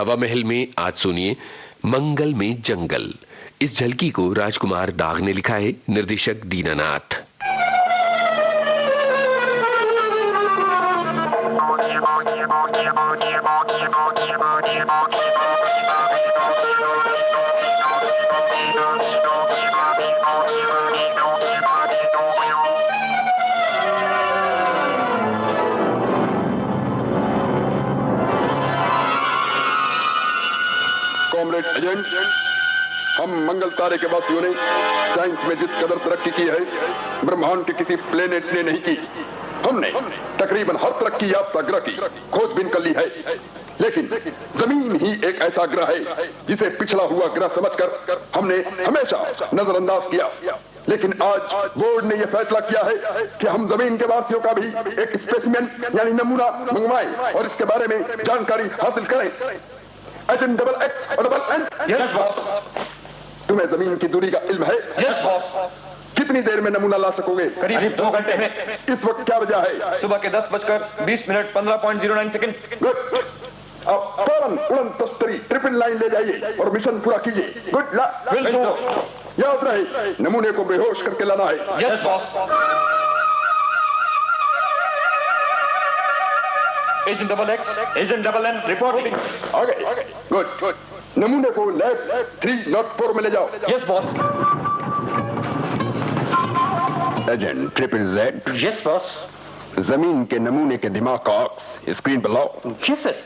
हवा महल में आज सुनिए मंगल में जंगल। इस झलकी को राजकुमार दाग ने लिखा है, निर्देशक दीनानाथ। कॉमरेड एजेंट, हम मंगल तारे के वासियों ने साइंस में जिस कदर तरक्की की है, ब्रह्मांड के किसी प्लेनेट ने नहीं की। हमने तकरीबन हर तरक्की याफ्ता ग्रह की खोजबीन कर ली है, लेकिन जमीन ही एक ऐसा ग्रह है जिसे पिछड़ा हुआ ग्रह समझकर हमने हमेशा नजरअंदाज किया। लेकिन आज बोर्ड ने यह फैसला किया है कि हम जमीन के वासियों का भी एक स्पेसिमेन यानी नमूना मंगवाएं और इसके बारे में जानकारी हासिल करें। एजेंट डबल एक्स और डबल एन। Yes boss. तुम्हें जमीन की दूरी का इल्म है? Yes boss. कितनी देर में नमूना ला सकोगे? करीब 2 घंटे में। इस वक्त क्या बजा है? सुबह के 10:20 15.09 सेकंड। अब फौरन उड़न तस्तरी ट्रिपल लाइन ले जाइए और मिशन पूरा कीजिए। Good luck. याद रहे, नमूने को बेहोश करके लाना है। Yes boss. Agent double X, agent double N reporting. आगे। गुड। नमूने को लैब 304 में ले जाओ। Yes boss. Agent triple Z. Yes boss. जमीन के नमूने के दिमाग का अक्स स्क्रीन पर लाओ। Yes sir.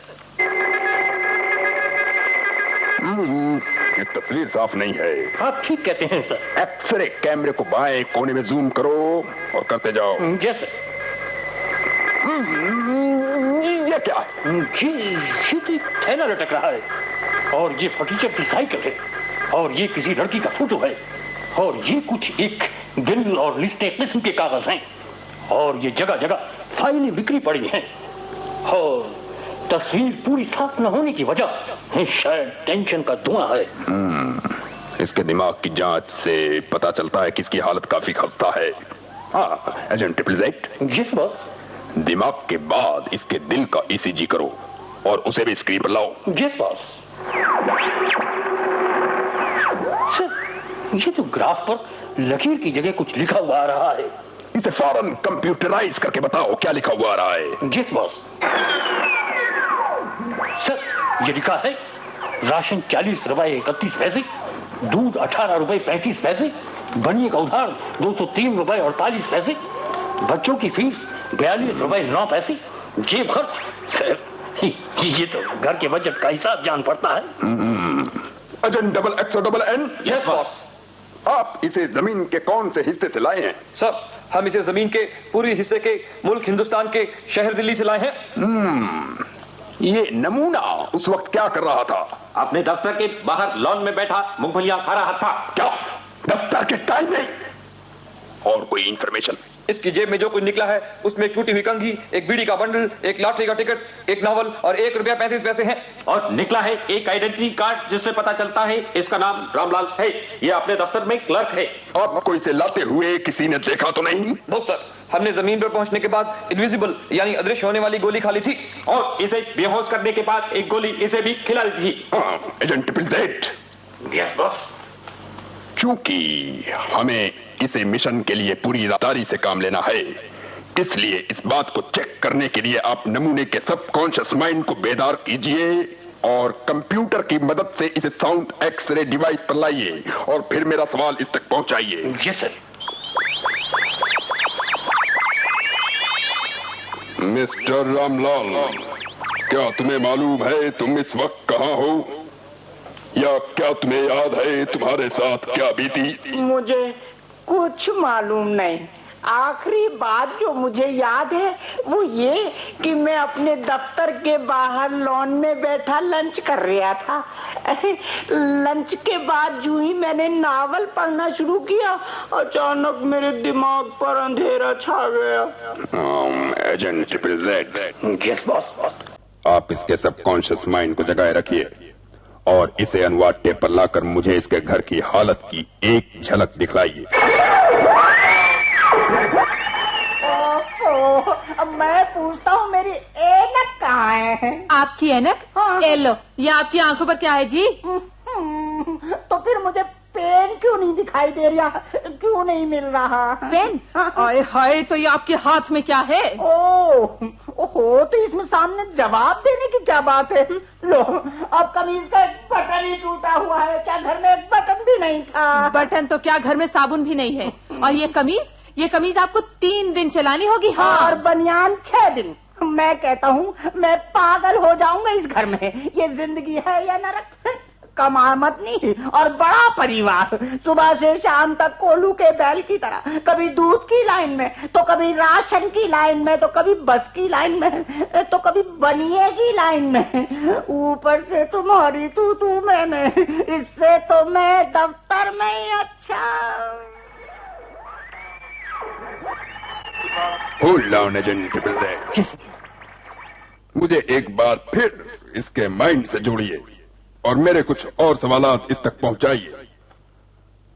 ये तस्वीर साफ नहीं है। आप ठीक कहते हैं सर। एक्सरे कैमरे को बाएं कोने में जूम करो और करते जाओ। Yes sir. ये क्या है? ये तो एक थैला लटक रहा है, और ये फर्नीचर की साइकिल है, और ये किसी लड़की का फोटो है, और ये कुछ एक बिल और लिस्टें किस्म के कागज हैं, और ये जगह जगह फाइलें बिखरी पड़ी हैं, और तस्वीर पूरी साफ न होने की वजह शायद टेंशन का धुआं है। इसके दिमाग की जांच से पता चलता है कि इसकी हालत काफी खस्ता है। हाँ agent triple Z. Yes boss. दिमाग के बाद इसके दिल का ईसीजी करो और उसे भी स्क्रीन पर लाओ। Yes boss. सर, ये तो ग्राफ पर लकीर की जगह कुछ लिखा हुआ आ रहा है। इसे फौरन कंप्यूटराइज करके बताओ क्या लिखा हुआ आ रहा है। Yes boss. सर, ये लिखा है राशन 40 रुपए 31 पैसे, दूध 18 रुपए 35 पैसे, बनिए का उधार 203 रुपए 48 पैसे, बच्चों की फीस 42 रुपए 9 पैसे, जेब खर्च। सर, ये तो घर के बजट का हिसाब जान पड़ता है। एजेंट डबल एक्स और डबल एन। Yes boss. आप इसे जमीन के कौन से हिस्से से लाए हैं? सर, हम इसे जमीन के पूरी हिस्से के मुल्क हिंदुस्तान के शहर दिल्ली से लाए हैं। ये नमूना उस वक्त क्या कर रहा था? अपने दफ्तर के बाहर लॉन में बैठा मूंगफलियां खा रहा था। क्या दफ्तर के टाइम नहीं? और कोई इंफॉर्मेशन? इसकी जेब में जो कुछ निकला है उसमें एक टूटी हुई कंघी, एक बीड़ी का बंडल, एक लॉटरी का टिकट, एक नॉवल और 1 रुपया 35 पैसे हैं। और निकला है एक आइडेंटिटी कार्ड जिससे पता चलता है इसका नाम रामलाल है। ये अपने दफ्तर में क्लर्क है। आपको इसे लाते हुए किसी ने देखा तो नहीं? बहुत सर, हमने जमीन पर पहुंचने के बाद इनविजिबल यानी अदृश्य होने वाली गोली खा ली थी, और इसे बेहोश करने के बाद एक गोली इसे भी खिला दी थी। Agent triple Z. Yes boss. चूंकि हमें इसे मिशन के लिए पूरी ईमानदारी से काम लेना है, इसलिए इस बात को चेक करने के लिए आप नमूने के सबकॉन्शियस माइंड को बेदार कीजिए और कंप्यूटर की मदद से इसे साउंड एक्सरे डिवाइस पर लाइए और फिर मेरा सवाल इस तक पहुंचाइए। Yes sir. मिस्टर रामलाल, क्या तुम्हें मालूम है तुम इस वक्त कहाँ हो? या क्या तुम्हें याद है तुम्हारे साथ क्या बीती? मुझे कुछ मालूम नहीं। आखिरी बात जो मुझे याद है वो ये कि मैं अपने दफ्तर के बाहर लॉन में बैठा लंच कर रहा था। लंच के बाद जो ही मैंने नावल पढ़ना शुरू किया, अचानक मेरे दिमाग पर अंधेरा छा गया। Agent triple Z. Yes boss. आप इसके सबकॉन्शियस माइंड को जगाए रखिए और इसे अनुवाद टेप पर लाकर मुझे इसके घर की हालत की एक झलक दिखलाइए। अब मैं पूछता हूँ मेरी ऐनक कहाँ है? आपकी ऐनक? हाँ। ए लो, ये आपकी आंखों पर क्या है जी? तो फिर मुझे पेन क्यों नहीं दिखाई दे रहा, क्यों नहीं मिल रहा? पेन? आए हाय, तो ये आपके हाथ में क्या है? ओहो, तो इसमें सामने जवाब देने की क्या बात है? लो, अब कमीज का एक बटन ही टूटा हुआ है। क्या घर में एक बटन भी नहीं था? बटन तो क्या, घर में साबुन भी नहीं है। और ये कमीज आपको 3 दिन चलानी होगी। हाँ, और बनियान 6 दिन। मैं कहता हूँ मैं पागल हो जाऊंगा इस घर में। ये जिंदगी है या नरक? कम आमदनी और बड़ा परिवार, सुबह से शाम तक कोल्हू के बैल की तरह, कभी दूध की लाइन में, तो कभी राशन की लाइन में, तो कभी बस की लाइन में, तो कभी बनिए की लाइन में, ऊपर से तुम्हारी तू मैंने। इससे तो मैं दफ्तर में ही अच्छा। Hold on agent triple Z, मुझे एक बार फिर इसके माइंड से जोड़िए और मेरे कुछ और सवालात इस तक पहुंचाइए।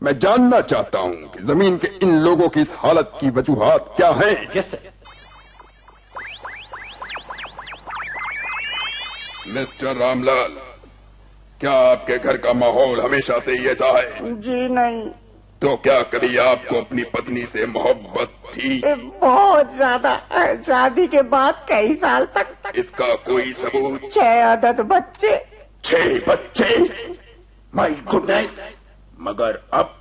मैं जानना चाहता हूं कि जमीन के इन लोगों की इस हालत की वजूहात क्या हैं? मिस्टर रामलाल, क्या आपके घर का माहौल हमेशा से ही ऐसा है? जी नहीं। तो क्या कभी आपको अपनी पत्नी से मोहब्बत थी? बहुत ज्यादा। शादी के बाद कई साल तक। इसका कोई सबूत? 6 अदद बच्चे। 6 बच्चे? My goodness. मगर अब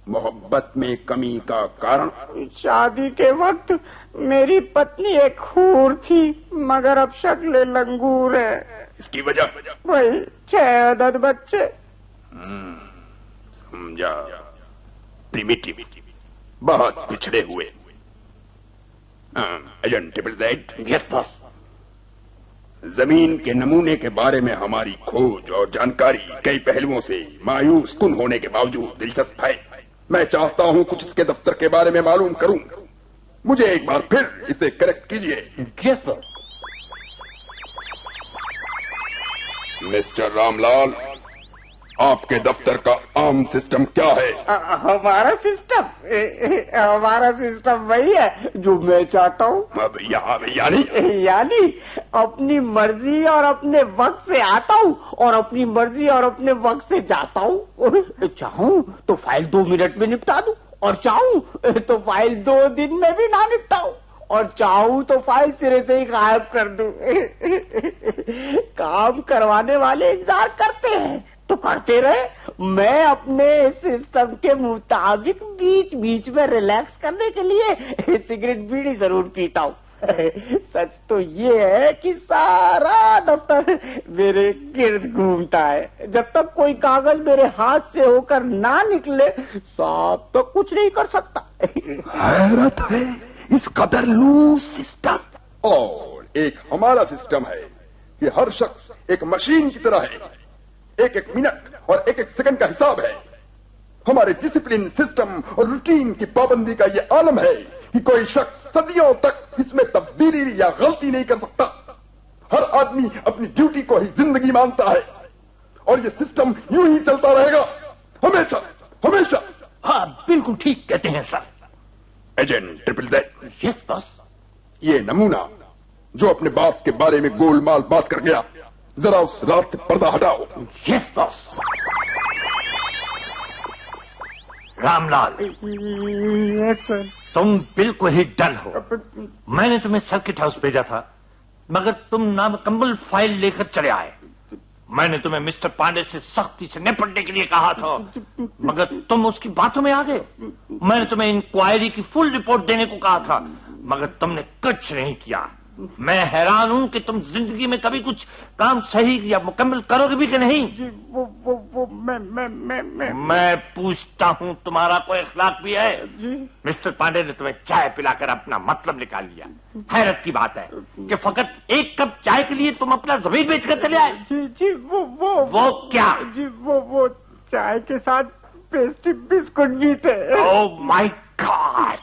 मोहब्बत में कमी का कारण? शादी के वक्त मेरी पत्नी एक हूर थी, मगर अब शक्ल लंगूर है। इसकी वजह? वही 6 अदद बच्चे। समझा। प्रिमिटिव, बहुत पिछड़े हुए। Agent triple Z. Yes boss. जमीन के नमूने के बारे में हमारी खोज और जानकारी कई पहलुओं से मायूस कुन होने के बावजूद दिलचस्प है। मैं चाहता हूं कुछ इसके दफ्तर के बारे में मालूम करूं। मुझे एक बार फिर इसे करेक्ट कीजिए। Yes boss. मिस्टर रामलाल, आपके दफ्तर का आम सिस्टम क्या है? हमारा सिस्टम वही है जो मैं चाहता हूँ। अब यानी अपनी मर्जी और अपने वक्त से आता हूँ और अपनी मर्जी और अपने वक्त से जाता हूँ। चाहूँ तो फाइल 2 मिनट में निपटा दूँ, और चाहूँ तो फाइल 2 दिन में भी ना निपटाऊँ, और चाहूँ तो फाइल सिरे से ही गायब कर दूँ। काम करवाने वाले इंतजार करते हैं तो करते रहे। मैं अपने सिस्टम के मुताबिक बीच बीच में रिलैक्स करने के लिए सिगरेट बीड़ी जरूर पीता हूँ। सच तो ये है कि सारा दफ्तर मेरे गिर्द घूमता है। जब तक कोई कागज मेरे हाथ से होकर ना निकले, साहब तो कुछ नहीं कर सकता। हैरत है इस कदर लूज सिस्टम। और एक हमारा सिस्टम है कि हर शख्स एक मशीन की तरह है। एक एक मिनट और एक एक सेकंड का हिसाब है। हमारे डिसिप्लिन, सिस्टम और रूटीन की पाबंदी का ये आलम है कि कोई शख्स सदियों तक इसमें तब्दीली या गलती नहीं कर सकता। हर आदमी अपनी ड्यूटी को ही जिंदगी मानता है और ये सिस्टम यूं ही चलता रहेगा हमेशा हमेशा। हाँ, बिल्कुल ठीक कहते हैं sir. Agent triple Z. Yes boss. ये नमूना जो अपने बॉस के बारे में गोलमाल बात कर गया, जरा उस रात से पर्दा हटाओ। Yes boss. Ramlal, yes sir. तुम बिल्कुल ही डल हो। मैंने तुम्हें सर्किट हाउस भेजा था, मगर तुम नामुकम्मल फाइल लेकर चले आए। मैंने तुम्हें मिस्टर पांडे से सख्ती से निपटने के लिए कहा था, मगर तुम उसकी बातों में आ गए। मैंने तुम्हें इंक्वायरी की फुल रिपोर्ट देने को कहा था, मगर तुमने कुछ नहीं किया। मैं हैरान हूं कि तुम जिंदगी में कभी कुछ काम सही या मुकम्मल करोगे भी कि नहीं। जी, वो मैं पूछता हूं, तुम्हारा कोई अखलाक भी है? जी। मिस्टर पांडे ने तुम्हें चाय पिलाकर अपना मतलब निकाल लिया। हैरत की बात है कि फकत 1 कप चाय के लिए तुम अपना जमीन बेचकर चले आए। जी, वो क्या? जी, वो चाय के साथ पेस्ट्री बिस्कुट भी थे। Oh my God.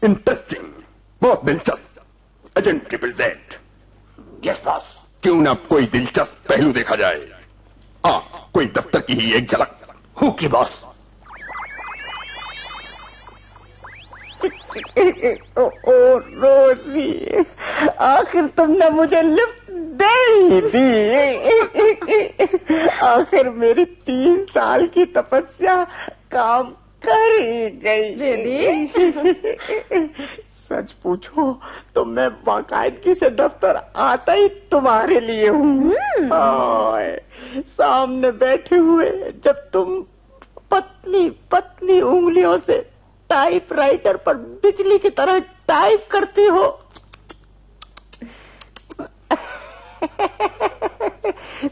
इंटरेस्टिंग, बहुत दिलचस्प। Agent triple Z. Yes boss. क्यों ना कोई दिलचस्प पहलू देखा जाए। कोई दफ्तर की ही एक झलक। हूँ की बॉस। ओ रोजी, आखिर तुमने मुझे लिफ्ट दे ही दी। आखिर मेरी 3 साल की तपस्या काम कर ही गई। Really? सच पूछो तो मैं बाकायदगी से दफ्तर आता ही तुम्हारे लिए हूँ। सामने बैठे हुए जब तुम पतली पतली उंगलियों से टाइपराइटर पर बिजली की तरह टाइप करती हो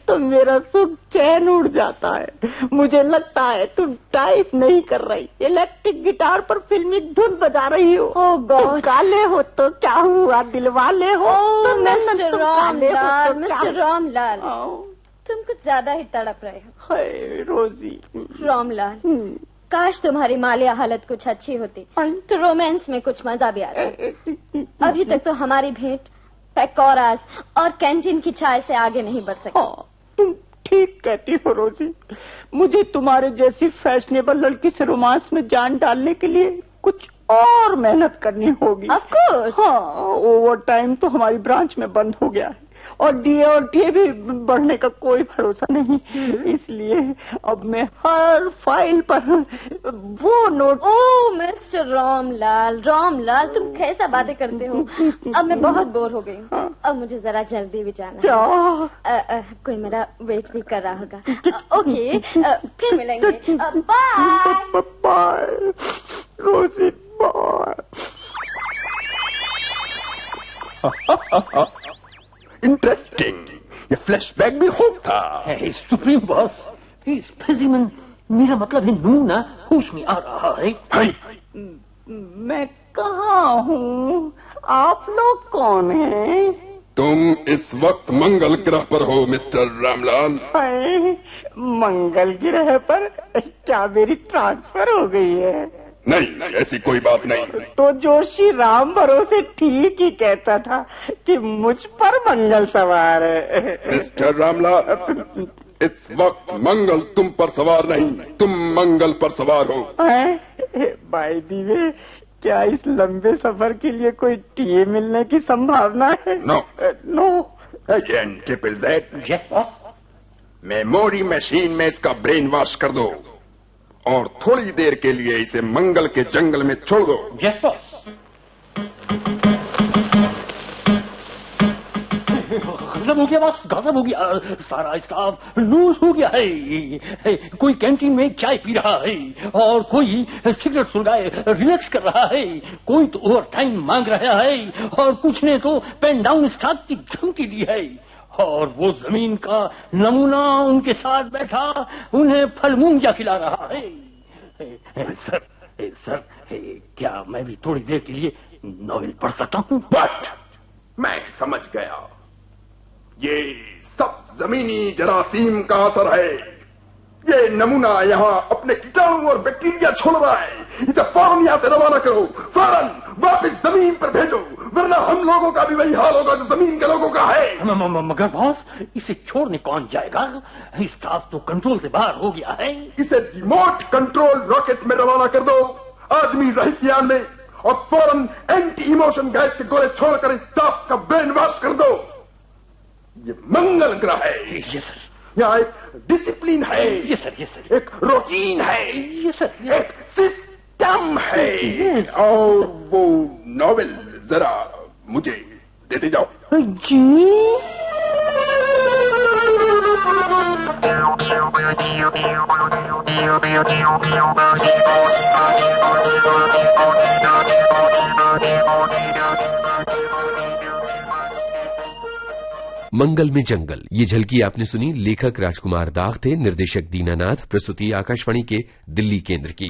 तो मेरा सुख चैन उड़ जाता है। मुझे लगता है तुम टाइप नहीं कर रही, इलेक्ट्रिक गिटार पर फिल्मी धुन बजा रही हो। Oh God. तुम काले हो तो क्या हुआ, दिल वाले हो। Oh, तुम मिस्टर काले हो तो रामलाल, क्या मिस्टर रामलाल, हुआ? तुम कुछ ज्यादा ही तड़प रहे हो। हाय रोजी। रामलाल, काश तुम्हारी मालिया हालत कुछ अच्छी होती तो रोमांस में कुछ मजा भी आता। अभी तक तो हमारी भेंट पैकोरास और कैंटीन की चाय से आगे नहीं बढ़ सकी। तुम ठीक कहती हो रोजी। मुझे तुम्हारे जैसी फैशनेबल लड़की से रोमांस में जान डालने के लिए कुछ और मेहनत करनी होगी। Of course. हाँ, ओवर टाइम तो हमारी ब्रांच में बंद हो गया है और डीए और टीए भी बढ़ने का कोई भरोसा नहीं। इसलिए अब मैं हर फाइल पर वो नोट। ओह मिस्टर रामलाल, रामलाल तुम कैसा बातें करते हो। अब मैं बहुत बोर हो गई हूँ। अब मुझे जरा जल्दी भी जाना क्या? है। कोई मेरा वेट भी कर रहा होगा। ओके, फिर मिलेंगे। Bye bye Rosie, bye. Interesting, ये फ्लैशबैक भी होता। सुप्रीम बॉस, स्पेसिमेन, मेरा मतलब है नमूना होश में आ रहा है। मैं कहाँ हूँ? आप लोग कौन हैं? तुम इस वक्त मंगल ग्रह पर हो मिस्टर रामलाल। हाय, मंगल ग्रह पर क्या मेरी ट्रांसफर हो गई है? नहीं, ऐसी कोई बात नहीं। तो जोशी राम भरोसे ठीक ही कहता था कि मुझ पर मंगल सवार है। मिस्टर रामलाल, इस वक्त मंगल तुम पर सवार नहीं, तुम मंगल पर सवार हो। बाय दी वे, क्या इस लंबे सफर के लिए कोई टीए मिलने की संभावना है? No. No. Again triple Z, yes boss. Memory machine में इसका ब्रेन वॉश कर दो और थोड़ी देर के लिए इसे मंगल के जंगल में छोड़ दो। Yes boss. गजब हो गया बॉस, गजब हो गया। सारा स्टाफ लूज हो गया है। कोई कैंटीन में चाय पी रहा है और कोई सिगरेट सुलगाए रिलैक्स कर रहा है। कोई तो ओवर टाइम मांग रहा है और कुछ ने तो पेन डाउन स्टॉक की धमकी दी है। और वो जमीन का नमूना उनके साथ बैठा उन्हें फल मूंगिया खिला रहा है। सर, क्या मैं भी थोड़ी देर के लिए नॉवेल पढ़ सकता हूँ? बट मैं समझ गया, ये सब जमीनी जरासीम का असर है। ये नमूना यहाँ अपने कीटाणु और बैक्टीरिया छोड़ रहा है। इसे फौरन यहाँ से रवाना करो, फौरन वापस जमीन पर भेजो, वरना हम लोगों का भी वही हाल होगा जो जमीन के लोगों का है। मगर बॉस, इसे छोड़ने कौन जाएगा? स्टाफ तो कंट्रोल से बाहर हो गया है। इसे रिमोट कंट्रोल रॉकेट में रवाना कर दो, आदमी रहित यान में, और फौरन एंटी इमोशन गैस के गोले छोड़कर स्टाफ का ब्रेन वॉश कर दो। ये मंगल ग्रह है। Yes sir. यहाँ एक डिसिप्लिन है। Yes sir, yes sir. एक रूटीन है। यस सर, एक सिस्टम है। और वो नॉवेल जरा मुझे देते जाओ। जी। मंगल में जंगल, ये झलकी आपने सुनी। लेखक राजकुमार दाग थे, निर्देशक दीनानाथ, प्रस्तुति आकाशवाणी के दिल्ली केंद्र की।